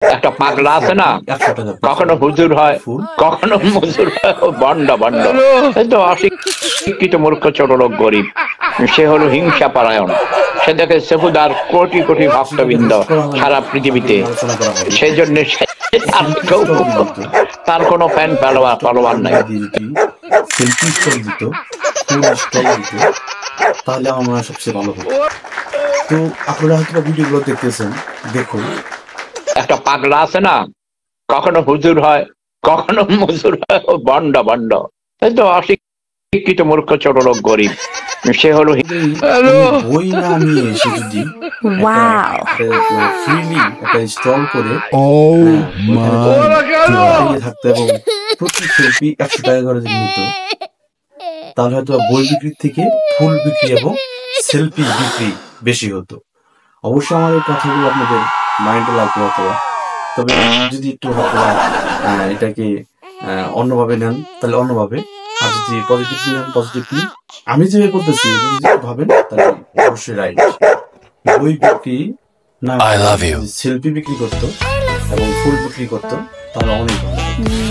একটা পাগলা আছে না, 100 টাকা কখনো হুজুর হয়, ফুল। কখনো মজুর হয়, বন্ড বন্ড। এই তো অশিক্ষিত মূর্খ ছোট লোক গরিব, সে হলো হিংসা পরায়ণ। সে দেখে সেফুদার কোটি কোটি সেটাকে ভক্তবৃন্দ রোস্ট করা হয় না, সারা তাকে পৃথিবীতে, নিয়ে আলোচনা করা হবে। সেই জন্য সেলফি স্টল দিয়ে দিত, তার কোনো ফ্যান সেলফি ফলোয়ার নাই। স্টল দিয়ে যদি সেলফি স্টল দিত, ফুল স্টল দিত, তাহলে আমার মনে হয় সবচেয়ে ভালো হতো। তো আপনারা হয়তো ভিডিওগুলো দেখতেছেন, দেখুন। একটা পাগলা আছে না, কখনো হুজুর হয়, কখনো মজুর হয়, বন্ড বন্ড। এই তো অশিক্ষিত মূর্খ ছোট লোক গরিব, সে হলো বই না নিয়ে এসে যদি Wow. ফ্রিলি একটা স্টল করে Oh ওইখানে my যদি god. দাঁড়িয়ে থাকতো এবং প্রতি সেলফি 100 টাকা করে যদি নিত, তাহলে হয়তো বই বিক্রির থেকে ফুল বিক্রি এবং সেলফি বিক্রি বেশি হতো। অবশ্যই আমার এই কথাগুলো আপনাদের মাইন্ডে লাগবে অথবা, তবে যদি একটু আপনারা এটাকে অন্যভাবে নেন তাহলে অন্যভাবে, আর যদি পজিটিভলি নেন পজিটিভলি। আমি যেভাবে করতেছি এবং যদি ভাবেন তাহলে অবশ্যই রাইট। বই বিক্রি না, সেলফি বিক্রি করতো এবং ফুল বিক্রি করতো, তাহলে অনেক ভালো হতো।